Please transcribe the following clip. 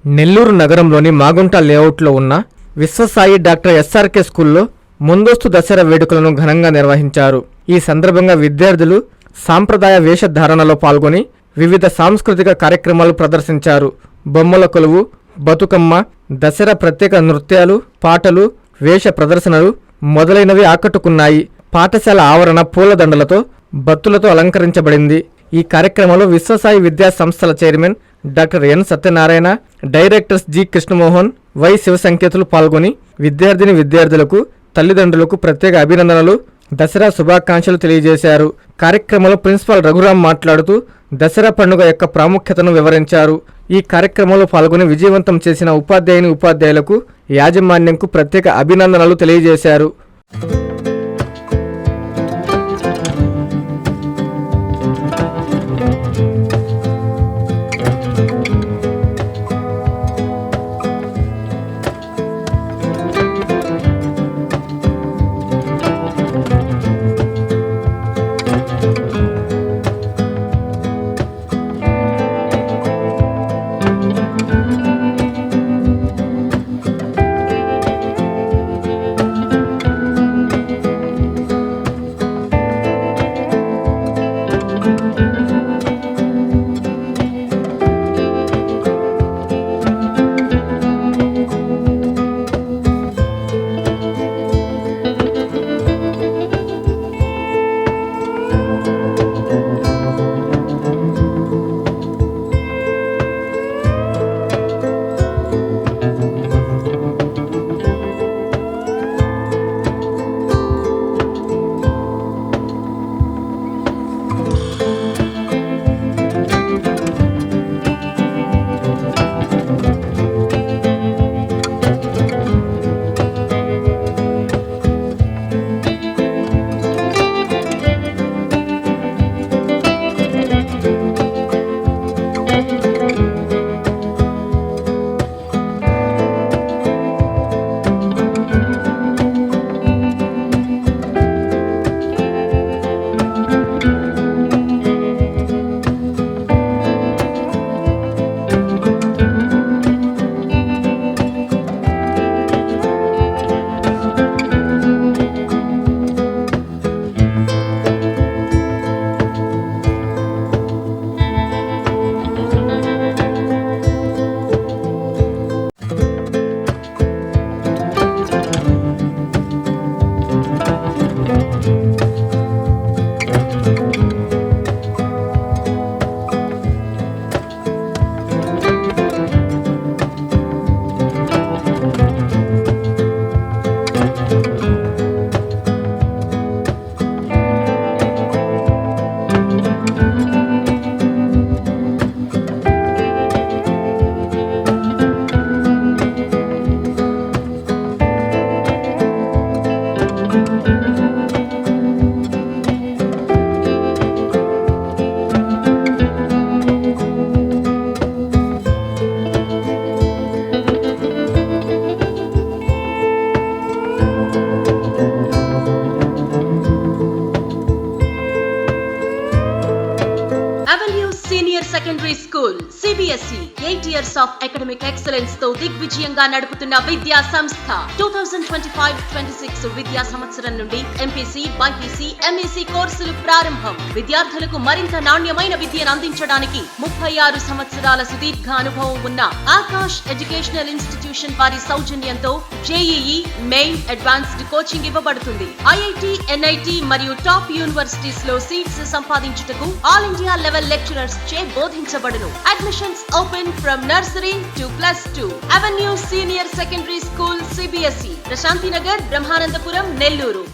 నెల్లూరు నగరంలోని మాగుంట లేఅవుట్లో ఉన్న విశ్వసాయి డాక్టర్ ఎస్ఆర్కే స్కూల్లో ముందస్తు దసరా వేడుకలను ఘనంగా నిర్వహించారు. ఈ సందర్భంగా విద్యార్థులు సాంప్రదాయ వేషధారణలో పాల్గొని వివిధ సాంస్కృతిక కార్యక్రమాలు ప్రదర్శించారు. బొమ్మల కొలువు, బతుకమ్మ, దసరా ప్రత్యేక నృత్యాలు, పాటలు, వేష ప్రదర్శనలు మొదలైనవి ఆకట్టుకున్నాయి. పాఠశాల ఆవరణ పూలదండలతో, బత్తులతో అలంకరించబడింది. ఈ కార్యక్రమంలో విశ్వసాయి విద్యా సంస్థల chairman doctor N Satyanarayana, directors G Krishnamohan, Y Sivasanketulu పాల్గొని విద్యార్థులకు, తల్లిదండ్రులకు ప్రత్యేక అభినందనలు, దసరా శుభాకాంక్షలు తెలియజేశారు. కార్యక్రమంలో ప్రిన్సిపాల్ రఘురాం మాట్లాడుతూ దసరా పండుగ యొక్క ప్రాముఖ్యతను వివరించారు. ఈ కార్యక్రమంలో పాల్గొని విజయవంతం చేసిన ఉపాధ్యాయులకు, యాజమాన్యంకు ప్రత్యేక అభినందనలు తెలియజేశారు. Senior secondary school CBSE 8 years of academic excellence తో దిగ్విజయంగా నడుపుతున్న విద్యా సంస్థ 2025-26 విద్యా సంవత్సరం నుండి MPC, BPC, MEC కోర్సులు ప్రారంభం. విద్యార్థులకు మరింత నాణ్యమైన విద్యను అందించడానికి 36 సంవత్సరాల సుదీర్ఘ అనుభవం ఉన్న ఆకాష్ ఎడ్యుకేషనల్ ఇన్స్టిట్యూషన్ వారి సౌజన్యంతో JEE, మెయిన్, అడ్వాన్స్డ్ కోచింగ్ ఇవ్వబడుతుంది. IIT, NIT మరియు టాప్ యూనివర్సిటీస్ లో సీట్స్ సంపాదించుటకు ఆల్ ఇండియా లెవెల్ లెక్చరర్స్ చే బోధించబడును. Admissions open from nursery to +2. Avenue senior secondary school CBSE, Prashanti Nagar, Brahmanandapuram, Nellore.